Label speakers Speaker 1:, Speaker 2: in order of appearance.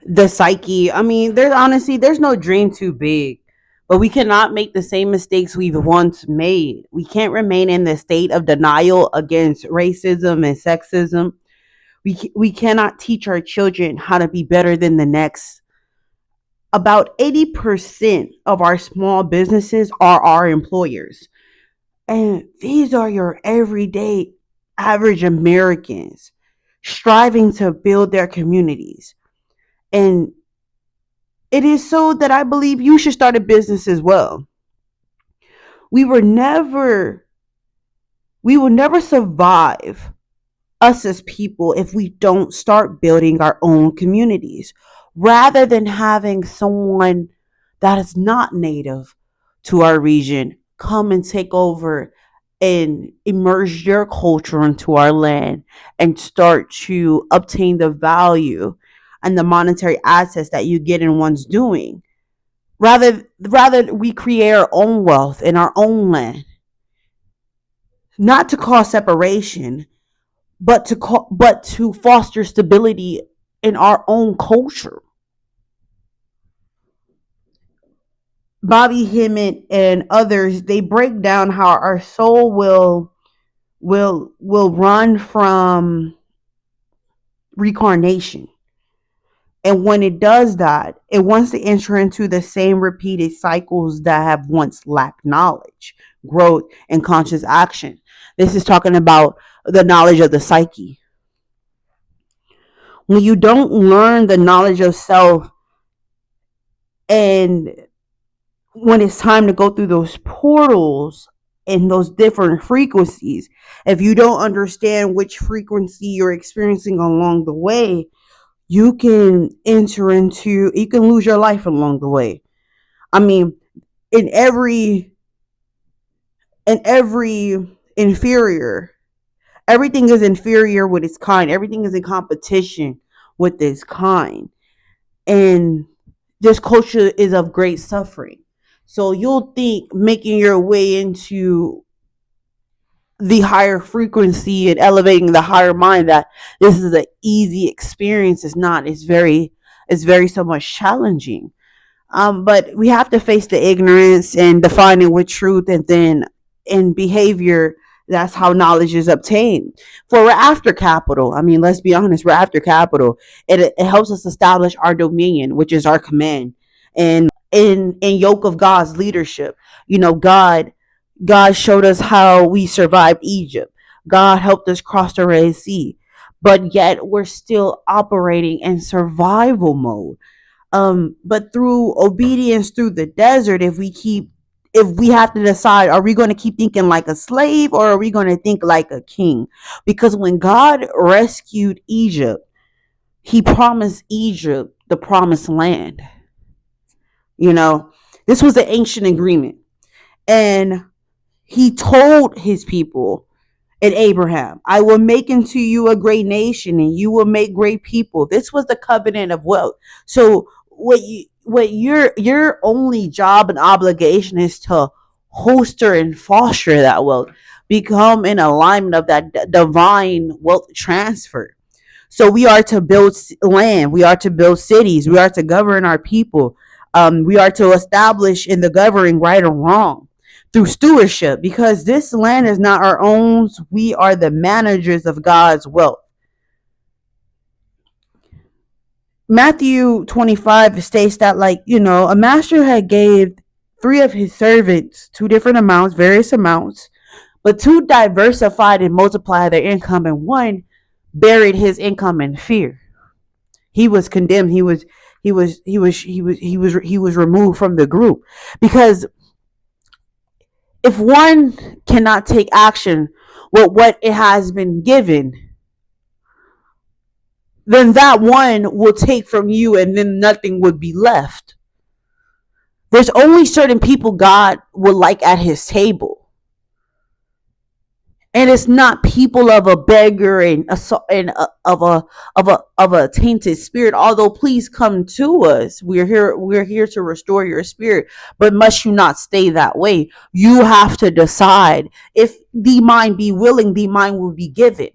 Speaker 1: the psyche. I mean, there's no dream too big, but we cannot make the same mistakes we've once made. We can't remain in the state of denial against racism and sexism. We cannot teach our children how to be better than the next. About 80% of our small businesses are our employers. And these are your everyday average Americans striving to build their communities. And it is so that I believe you should start a business as well. We were never we will never survive, us as people, if we don't start building our own communities rather than having someone that is not native to our region come and take over and immerse your culture into our land and start to obtain the value and the monetary assets that you get in one's doing. Rather we create our own wealth in our own land, not to cause separation, but to foster stability in our own culture. Bobby Hemmett and others, they break down how our soul will run from reincarnation. And when it does that, it wants to enter into the same repeated cycles that have once lacked knowledge, growth, and conscious action. This is talking about the knowledge of the psyche. When you don't learn the knowledge of self, and when it's time to go through those portals and those different frequencies, if you don't understand which frequency you're experiencing along the way, you can lose your life along the way. I mean, in every inferior, everything is inferior with its kind. Everything is in competition with its kind. And this culture is of great suffering. So you'll think making your way into the higher frequency and elevating the higher mind that this is an easy experience. It's not. It's very so much challenging. But we have to face the ignorance and define it with truth, and then in behavior, that's how knowledge is obtained. For we're after capital. I mean, let's be honest, we're after capital. It helps us establish our dominion, which is our command, and in yoke of God's leadership. God showed us how we survived Egypt. God helped us cross the Red Sea, but yet we're still operating in survival mode. But through obedience through the desert, if we have to decide, are we going to keep thinking like a slave or are we going to think like a king? Because when God rescued Egypt, he promised Egypt the promised land. You know, this was an ancient agreement. And he told his people and Abraham, I will make into you a great nation and you will make great people. This was the covenant of wealth. So what your only job and obligation is to holster and foster that wealth. Become in alignment of that divine wealth transfer. So we are to build land, we are to build cities, we are to govern our people. We are to establish in the governing right or wrong through stewardship, because this land is not our own. We are the managers of God's wealth. Matthew 25 states that, a master had gave three of his servants two different amounts, various amounts, but two diversified and multiplied their income, and one buried his income in fear. He was condemned. He was removed from the group, because if one cannot take action with what it has been given, then that one will take from you and then nothing would be left. There's only certain people God would like at his table. And it's not people of a beggar of a tainted spirit. Although please come to us. We're here to restore your spirit. But must you not stay that way? You have to decide. If the mind be willing, the mind will be given.